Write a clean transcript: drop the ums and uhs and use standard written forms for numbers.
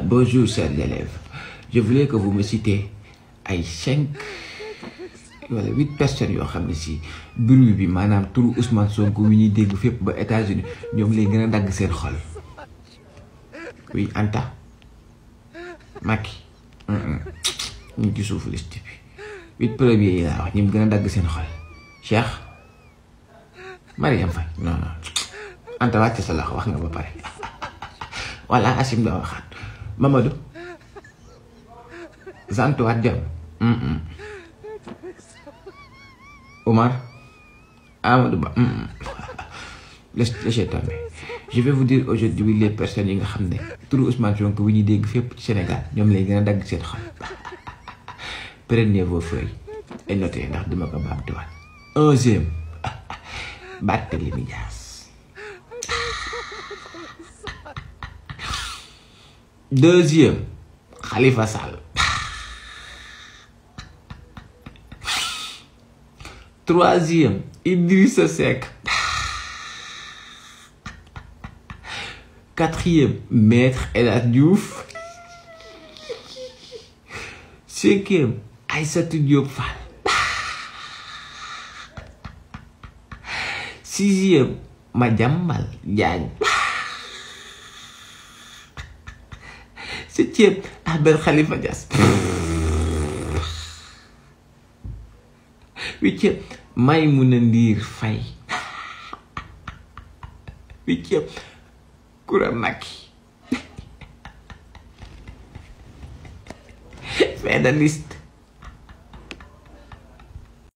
Bonjour chers élèves, je voulais que vous me citiez ay 5 wala 8 personnes yoo xam ne si bruit bi maanaam turu Ousmane Sonko wi ñuy dégg fépp ba États-Unis ñoom lay gën a dagg seen xol. Oui, Anta Macky ñu ci suufu liste bi 8 premiers yi laa wax ñi mu gën a dagg seen xol. Cheikh Mariam Faye non Anta wàcce sa loxo wax nga ba pare. Voilà, Asim da waxaat Mamadou Zantuwaat Jam Omar Amadou Ba laissez tomber. Je vais vous dire aujourd'hui les personnes yi nga xam ne turu Ousmane Sonko wi ñuy dégg fépp ci Sénégal ñoom lay gën a dagg seen xol. Prenez vos feuilles et notez ndax duma ko baamtuwaat. 11e Barthélémy Dias. 2e Khalifa Sall. 3e Idrissa Seck. 4e Maître El Hadji Diouf. 5e Aïssatou Diop Fall. 6e Madiambal Diagne. 7e Ahmed Khalifa Niass. 8e Maïmouna Ndir Faye. 8e Koura Macky. Fin de liste.